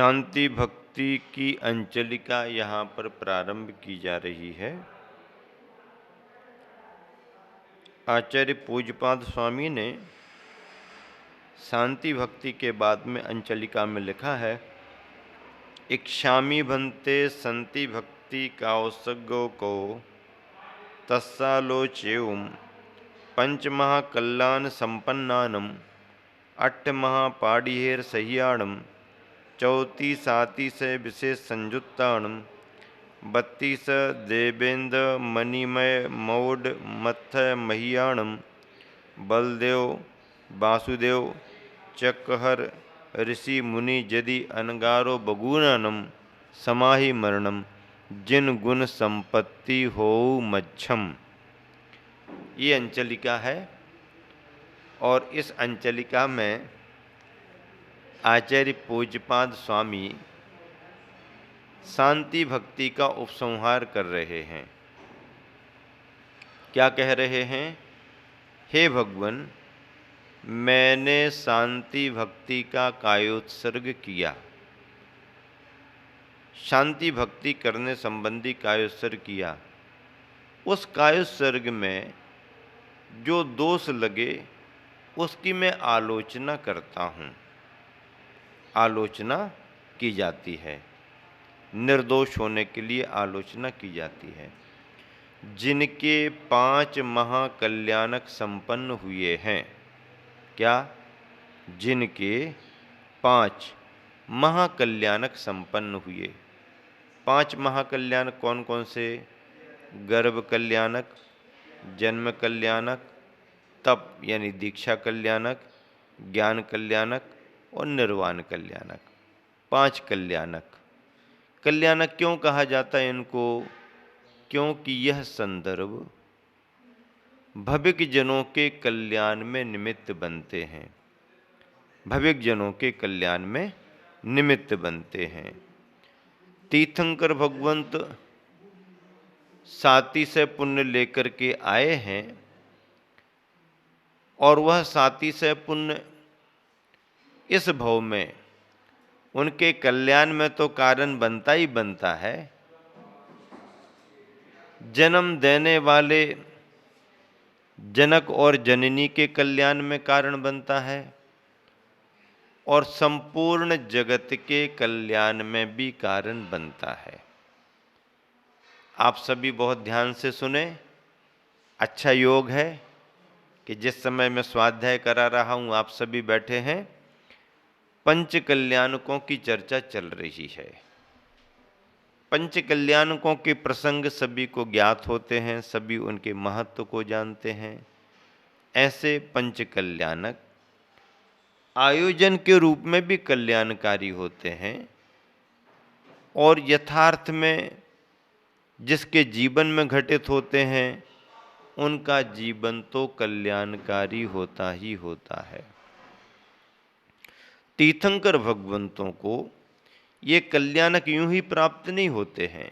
शांति भक्ति की अंचलिका यहाँ पर प्रारंभ की जा रही है। आचार्य पूज्यपाद स्वामी ने शांति भक्ति के बाद में अंचलिका में लिखा है, इक्षामि भन्ते संति भक्ति काउसगो को तस्सालोच्येयं पंचमहाकल्याण संपन्नानम अट्ठमहापाणिहेर सह्याणम चौती साती से विशेष संयुक्ताणम 32 देवेंद्र मणिमय मौड मत्थ महियाणम बलदेव वासुदेव चक्रहर ऋषि मुनि यदि अनगारो बगुनानम समाहि मरणम जिन गुण संपत्ति हो मच्छम। ये अंचलिका है और इस अंचलिका में आचार्य पूज्यपाद स्वामी शांति भक्ति का उपसंहार कर रहे हैं। क्या कह रहे हैं? हे भगवान, मैंने शांति भक्ति का कायोत्सर्ग किया, शांति भक्ति करने संबंधी कायोत्सर्ग किया। उस कायोत्सर्ग में जो दोष लगे उसकी मैं आलोचना करता हूँ। आलोचना की जाती है, निर्दोष होने के लिए आलोचना की जाती है। जिनके 5 महाकल्याणक संपन्न हुए हैं। क्या? जिनके 5 महाकल्याणक संपन्न हुए। 5 महाकल्याण कौन कौन से? गर्भ कल्याणक, जन्म कल्याणक, तप यानी दीक्षा कल्याणक, ज्ञान कल्याणक और निर्वाण कल्याणक। 5 कल्याणक। कल्याणक क्यों कहा जाता है इनको? क्योंकि यह संदर्भ भविक जनों के कल्याण में निमित्त बनते हैं। भविक जनों के कल्याण में निमित्त बनते हैं। तीर्थंकर भगवंत साती से पुण्य लेकर के आए हैं और वह साती से पुण्य इस भव में उनके कल्याण में तो कारण बनता ही बनता है। जन्म देने वाले जनक और जननी के कल्याण में कारण बनता है और संपूर्ण जगत के कल्याण में भी कारण बनता है। आप सभी बहुत ध्यान से सुने। अच्छा योग है कि जिस समय मैं स्वाध्याय करा रहा हूँ आप सभी बैठे हैं। पंच कल्याणकों की चर्चा चल रही है। पंच कल्याणकों के प्रसंग सभी को ज्ञात होते हैं, सभी उनके महत्व को जानते हैं। ऐसे पंच कल्याणक आयोजन के रूप में भी कल्याणकारी होते हैं और यथार्थ में जिसके जीवन में घटित होते हैं उनका जीवन तो कल्याणकारी होता ही होता है। तीर्थंकर भगवंतों को ये कल्याणक यूं ही प्राप्त नहीं होते हैं।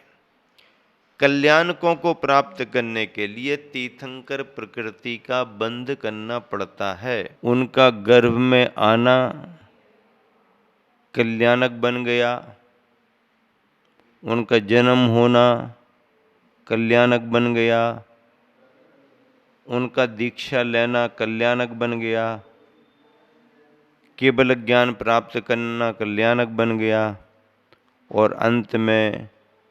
कल्याणकों को प्राप्त करने के लिए तीर्थंकर प्रकृति का बंध करना पड़ता है। उनका गर्भ में आना कल्याणक बन गया, उनका जन्म होना कल्याणक बन गया, उनका दीक्षा लेना कल्याणक बन गया, केवल ज्ञान प्राप्त करना कल्याणक बन गया और अंत में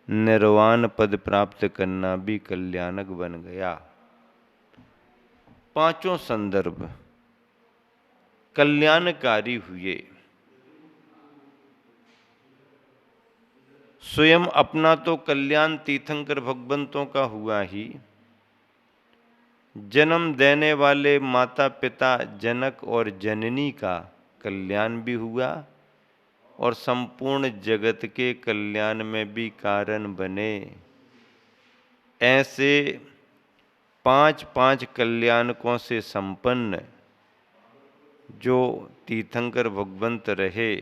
निर्वाण पद प्राप्त करना भी कल्याणक बन गया। पांचों संदर्भ कल्याणकारी हुए। स्वयं अपना तो कल्याण तीर्थंकर भगवंतों का हुआ ही, जन्म देने वाले माता पिता जनक और जननी का कल्याण भी हुआ और संपूर्ण जगत के कल्याण में भी कारण बने। ऐसे 5 कल्याणकों से संपन्न जो तीर्थंकर भगवंत रहे।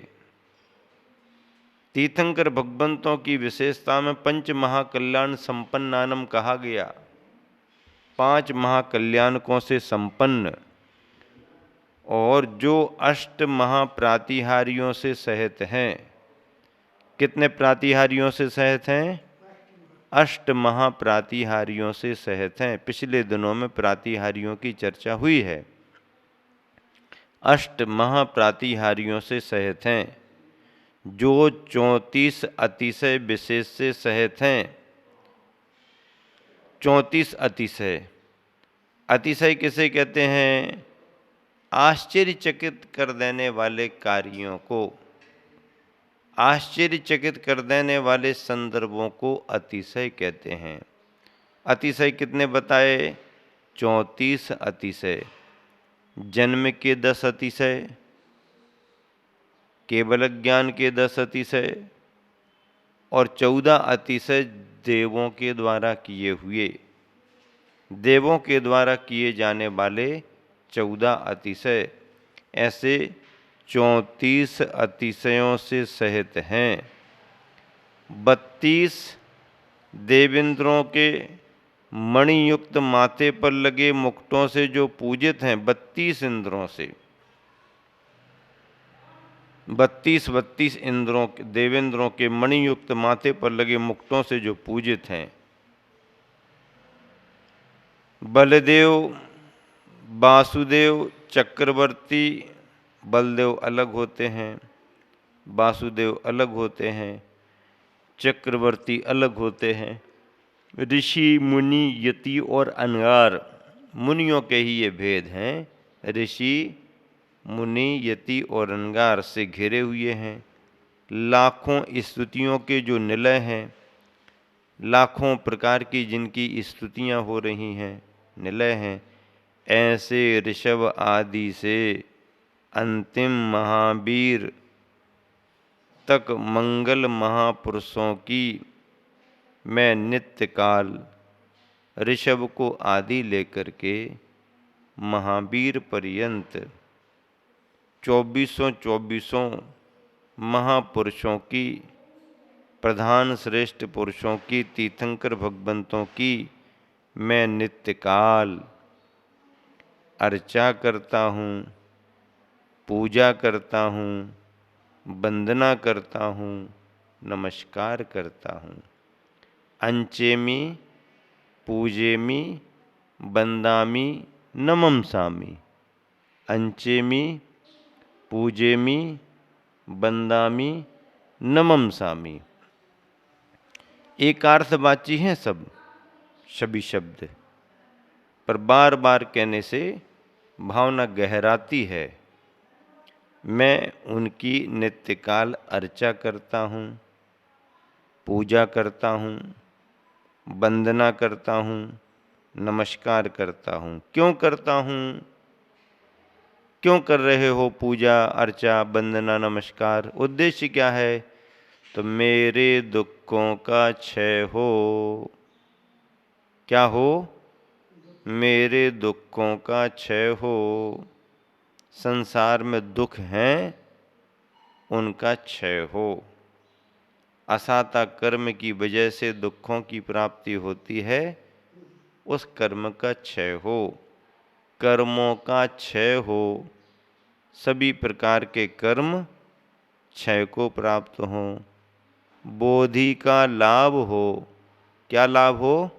तीर्थंकर भगवंतों की विशेषता में पंच महाकल्याण संपन्नानम कहा गया। 5 महाकल्याणकों से संपन्न और जो अष्ट महाप्रातिहारियों से सहित हैं। कितने प्रातिहार्यों से सहित हैं? अष्ट महाप्रातिहार्यों से सहित हैं। पिछले दिनों में प्रातिहार्यों की चर्चा हुई है। अष्ट महाप्रातिहार्यों से सहित हैं, जो 34 अतिशय विशेष से सहित हैं। 34 अतिशय। अतिशय किसे कहते हैं? आश्चर्यचकित कर देने वाले कार्यों को, आश्चर्यचकित कर देने वाले संदर्भों को अतिशय कहते हैं। अतिशय कितने बताए? 34 अतिशय। जन्म के 10 अतिशय, केवल ज्ञान के 10 अतिशय और 14 अतिशय देवों के द्वारा किए हुए, देवों के द्वारा किए जाने वाले 14 अतिशय। ऐसे 34 अतिशयों से सहित हैं। 32 देवेंद्रों के मणियुक्त माथे पर लगे मुकुटों से जो पूजित हैं, 32 इंद्रों से, 32 इंद्रों, देवेंद्रों के मणियुक्त माथे पर लगे मुकुटों से जो पूजित हैं। बलदेव, वासुदेव, चक्रवर्ती, बलदेव अलग होते हैं, वासुदेव अलग होते हैं, चक्रवर्ती अलग होते हैं। ऋषि, मुनि, यति और अनगार, मुनियों के ही ये भेद हैं। ऋषि, मुनि, यति और अनगार से घिरे हुए हैं। लाखों स्तुतियों के जो निलय हैं, लाखों प्रकार की जिनकी स्तुतियाँ हो रही हैं, निलय हैं, ऐसे ऋषभ आदि से अंतिम महावीर तक मंगल महापुरुषों की मैं नित्य काल ऋषभ को आदि लेकर के महावीर पर्यंत 24 महापुरुषों की, प्रधान श्रेष्ठ पुरुषों की, तीर्थंकर भगवंतों की मैं नित्य काल अर्चा करता हूँ, पूजा करता हूँ, वंदना करता हूँ, नमस्कार करता हूँ। अंचेमी, पूजेमी, वंदामी, नमंसामी। अंचेमी, पूजेमी, वंदामी, नमंसामी। एकार्थवाची हैं सब, सभी शब्द, पर बार बार कहने से भावना गहराती है। मैं उनकी नित्यकाल अर्चा करता हूँ, पूजा करता हूँ, वंदना करता हूँ, नमस्कार करता हूँ। क्यों करता हूँ? क्यों कर रहे हो पूजा, अर्चा, वंदना, नमस्कार? उद्देश्य क्या है? तो मेरे दुखों का क्षय हो। क्या हो? मेरे दुखों का क्षय हो। संसार में दुख हैं, उनका क्षय हो। असाता कर्म की वजह से दुखों की प्राप्ति होती है, उस कर्म का क्षय हो, कर्मों का क्षय हो, सभी प्रकार के कर्म क्षय को प्राप्त हों, बोधि का लाभ हो। क्या लाभ हो?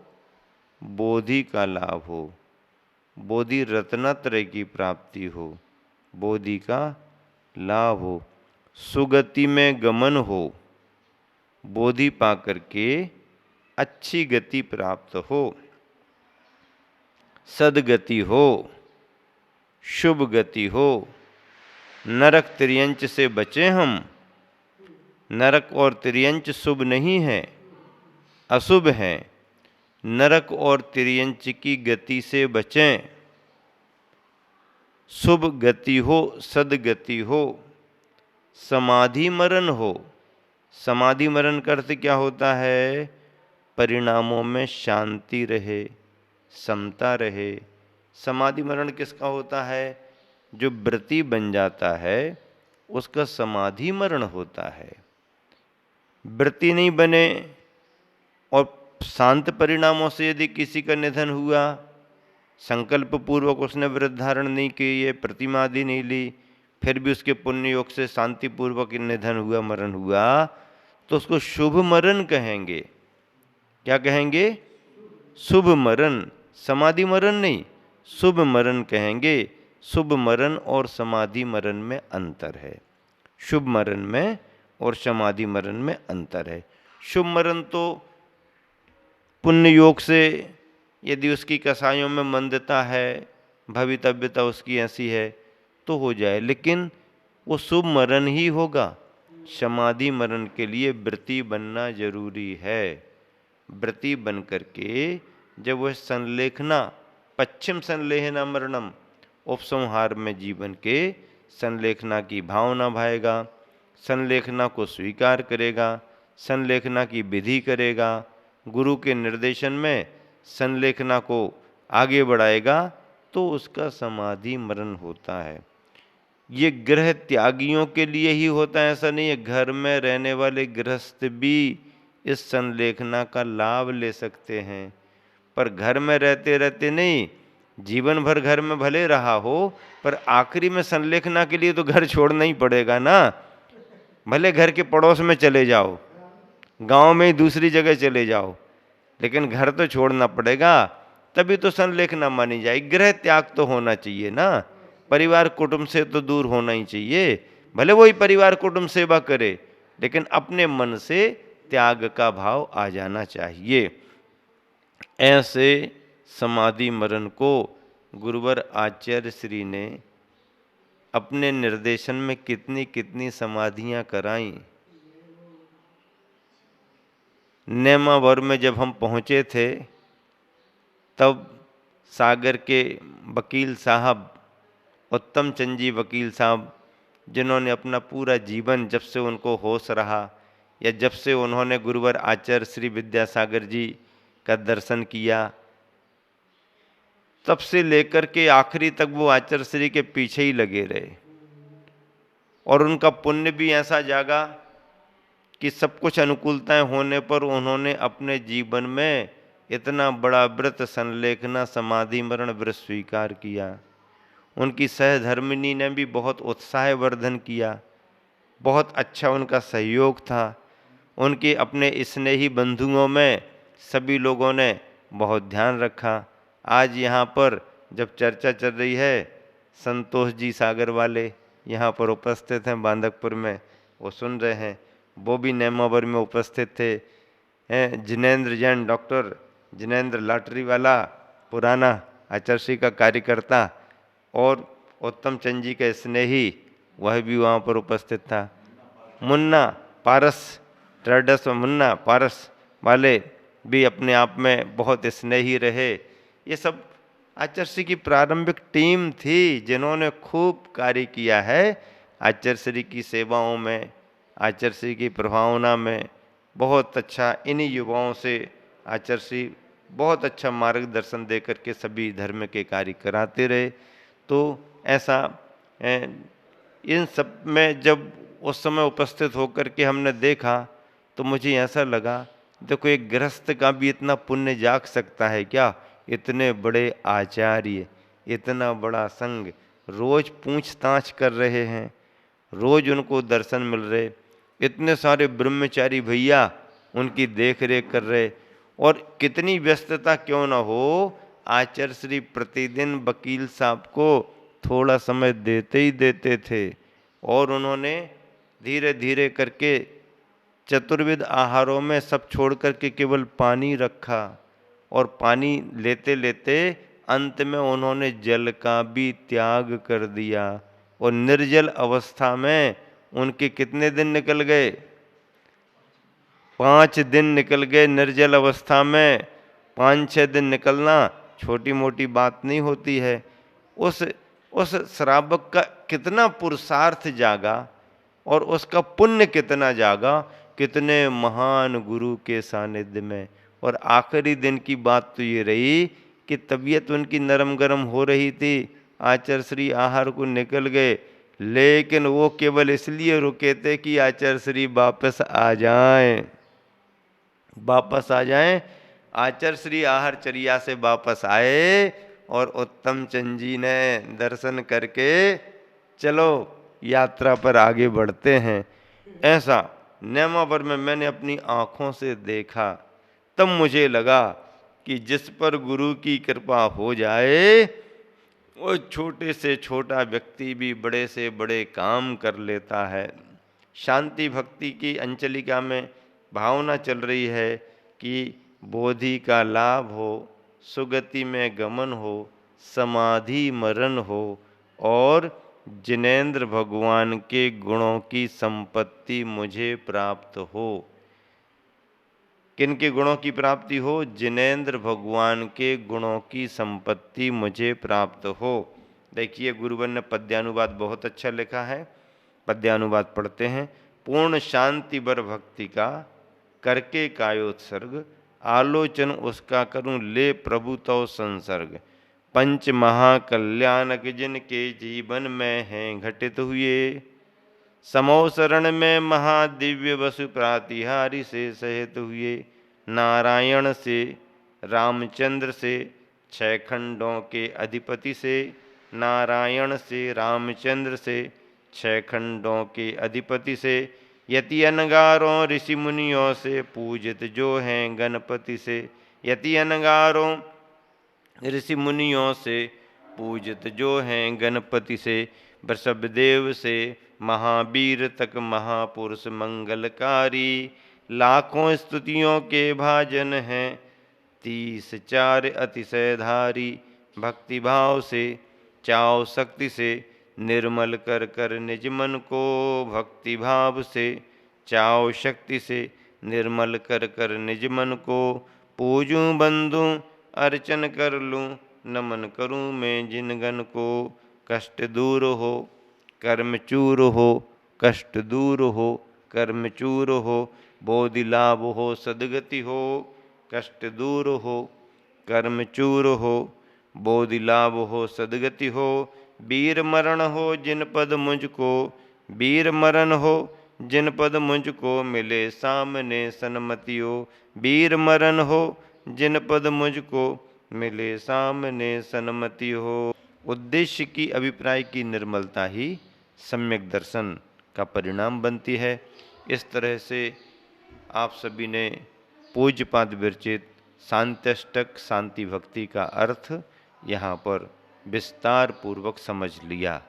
बोधि का लाभ हो, बोधि रत्नत्रय की प्राप्ति हो, बोधि का लाभ हो, सुगति में गमन हो, बोधि पाकर के अच्छी गति प्राप्त हो, सदगति हो, शुभ गति हो, नरक त्रियंच से बचें हम। नरक और त्रियंच शुभ नहीं है, अशुभ है। नरक और त्रियंच की गति से बचें, शुभ गति हो, सदगति हो, समाधि मरण हो। समाधि मरण का अर्थ क्या होता है? परिणामों में शांति रहे, समता रहे। समाधि मरण किसका होता है? जो व्रती बन जाता है उसका समाधि मरण होता है। व्रती नहीं बने और शांत परिणामों से यदि किसी का निधन हुआ, संकल्प पूर्वक उसने व्रत धारण नहीं किए, प्रतिमा आदि नहीं ली, फिर भी उसके पुण्य योग से शांतिपूर्वक निधन हुआ, मरण हुआ, तो उसको शुभ मरण कहेंगे। क्या कहेंगे? शुभ मरण, समाधि मरण नहीं, शुभ मरण कहेंगे। शुभ मरण और समाधि मरण में अंतर है। शुभ मरण में और समाधि मरण में अंतर है। शुभ मरण तो पुण्य योग से, यदि उसकी कसायों में मंदता है, भवितव्यता उसकी ऐसी है तो हो जाए, लेकिन वो शुभ मरण ही होगा। समाधि मरण के लिए व्रती बनना जरूरी है। व्रती बन करके जब वह संलेखना, पश्चिम संलेहना मरणम, उपसंहार में जीवन के संलेखना की भावना भाएगा, संलेखना को स्वीकार करेगा, संलेखना की विधि करेगा, गुरु के निर्देशन में संलेखना को आगे बढ़ाएगा, तो उसका समाधि मरण होता है। ये गृह त्यागियों के लिए ही होता है, ऐसा नहीं है। घर में रहने वाले गृहस्थ भी इस संलेखना का लाभ ले सकते हैं, पर घर में रहते रहते नहीं, जीवन भर घर में भले रहा हो, पर आखिरी में संलेखना के लिए तो घर छोड़ना ही पड़ेगा ना। भले घर के पड़ोस में चले जाओ, गांव में ही दूसरी जगह चले जाओ, लेकिन घर तो छोड़ना पड़ेगा, तभी तो संलेखना मानी जाएगी। गृह त्याग तो होना चाहिए ना, परिवार कुटुंब से तो दूर होना ही चाहिए। भले वही परिवार कुटुंब सेवा करे, लेकिन अपने मन से त्याग का भाव आ जाना चाहिए। ऐसे समाधि मरण को गुरुवर आचार्य श्री ने अपने निर्देशन में कितनी कितनी समाधियां कराई। नेमावर में जब हम पहुँचे थे, तब सागर के वकील साहब, उत्तम चंद जी वकील साहब, जिन्होंने अपना पूरा जीवन, जब से उनको होश रहा या जब से उन्होंने गुरुवर आचार्य श्री विद्यासागर जी का दर्शन किया, तब से लेकर के आखिरी तक वो आचार्य श्री के पीछे ही लगे रहे। और उनका पुण्य भी ऐसा जागा कि सब कुछ अनुकूलताएं होने पर उन्होंने अपने जीवन में इतना बड़ा व्रत, संलेखना, समाधि मरण व्रत स्वीकार किया। उनकी सहधर्मिनी ने भी बहुत उत्साहवर्धन किया, बहुत अच्छा उनका सहयोग था। उनके अपने स्नेही बंधुओं में सभी लोगों ने बहुत ध्यान रखा। आज यहाँ पर जब चर्चा चल रही है, संतोष जी सागर वाले यहाँ पर उपस्थित हैं बांदकपुर में, वो सुन रहे हैं। वो भी नेमावर में उपस्थित थे। जिनेंद्र जैन, डॉक्टर जिनेंद्र लाटरी वाला, पुराना आचार्य श्री का कार्यकर्ता, और उत्तम चंद जी के स्नेही, वह भी वहाँ पर उपस्थित था। मुन्ना पारस ट्रेडर्स, मुन्ना पारस वाले भी अपने आप में बहुत स्नेही रहे। ये सब आचार्य श्री की प्रारंभिक टीम थी, जिन्होंने खूब कार्य किया है आचार्य श्री की सेवाओं में, आचार्य श्री की प्रभावना में। बहुत अच्छा इन्हीं युवाओं से आचार्य श्री बहुत अच्छा मार्गदर्शन दे करके सभी धर्म के कार्य कराते रहे। तो ऐसा इन सब में जब उस समय उपस्थित होकर के हमने देखा, तो मुझे ऐसा लगा, देखो एक गृहस्थ का भी इतना पुण्य जाग सकता है क्या? इतने बड़े आचार्य, इतना बड़ा संघ रोज पूछताछ कर रहे हैं, रोज उनको दर्शन मिल रहे, इतने सारे ब्रह्मचारी भैया उनकी देख रेख कर रहे। और कितनी व्यस्तता क्यों ना हो, आचार्य श्री प्रतिदिन वकील साहब को थोड़ा समय देते ही देते थे। और उन्होंने धीरे धीरे करके चतुर्विध आहारों में सब छोड़ करके केवल पानी रखा, और पानी लेते लेते अंत में उन्होंने जल का भी त्याग कर दिया। और निर्जल अवस्था में उनके कितने दिन निकल गए? 5 दिन निकल गए निर्जल अवस्था में। 5-6 दिन निकलना छोटी मोटी बात नहीं होती है। उस श्रावक का कितना पुरुषार्थ जागा और उसका पुण्य कितना जागा, कितने महान गुरु के सानिध्य में। और आखिरी दिन की बात तो ये रही कि तबीयत उनकी नरम गरम हो रही थी, आचार्य श्री आहार को निकल गए, लेकिन वो केवल इसलिए रुके थे कि आचार्य श्री वापस आ जाएं, वापस आ जाएं। आचार्य श्री आहारचर्या से वापस आए और उत्तम चंद जी ने दर्शन करके चलो यात्रा पर आगे बढ़ते हैं। ऐसा नेमावर में मैंने अपनी आँखों से देखा, तब मुझे लगा कि जिस पर गुरु की कृपा हो जाए वो छोटे से छोटा व्यक्ति भी बड़े से बड़े काम कर लेता है। शांति भक्ति की अंचलिका में भावना चल रही है कि बोधि का लाभ हो, सुगति में गमन हो, समाधि मरण हो और जिनेंद्र भगवान के गुणों की संपत्ति मुझे प्राप्त हो। किनके गुणों की प्राप्ति हो? जिनेंद्र भगवान के गुणों की संपत्ति मुझे प्राप्त हो। देखिए गुरुवर ने पद्यानुवाद बहुत अच्छा लिखा है। पद्यानुवाद पढ़ते हैं। पूर्ण शांति बर भक्ति का करके कायोत्सर्ग, आलोचन उसका करूं ले प्रभु तो संसर्ग। पंच महाकल्याणक जिनके जीवन में हैं घटित हुए, समोसरण में महादिव्य वसु प्रातिहारी से सहित हुए। नारायण से, रामचंद्र से, छह खंडों के अधिपति से, नारायण से, रामचंद्र से, छह खंडों के अधिपति से, यति अनगारों ऋषि मुनियों से पूजित जो हैं गणपति से। यति अनगारों ऋषि मुनियों से पूजित जो हैं गणपति से। वृषभदेव से महावीर तक महापुरुष मंगलकारी, लाखों स्तुतियों के भाजन हैं 30 अतिशयधारी। भक्तिभाव से, चाव शक्ति से निर्मल कर कर निज मन को, भक्तिभाव से, चाव शक्ति से निर्मल कर कर निज मन को। पूजूं बंधूं अर्चन कर लूं, नमन करूं मैं जिन गण को। कष्ट दूर हो, कर्म चूर हो, कष्ट दूर हो, कर्म चूर हो, बोधि लाभ हो, सद्गति हो। कष्ट दूर हो, कर्म चूर हो, बोधि लाभ हो, सद्गति हो। वीर मरण हो जिन पद मुझको, वीर मरण हो जिन पद मुझको मिले सामने सन्मति हो। वीर मरण हो जिन पद मुझको मिले सामने सन्मति हो। उद्देश्य की अभिप्राय की निर्मलता ही सम्यक दर्शन का परिणाम बनती है। इस तरह से आप सभी ने पूज्यपाद विरचित शांत्यष्टक शांति भक्ति का अर्थ यहाँ पर विस्तार पूर्वक समझ लिया।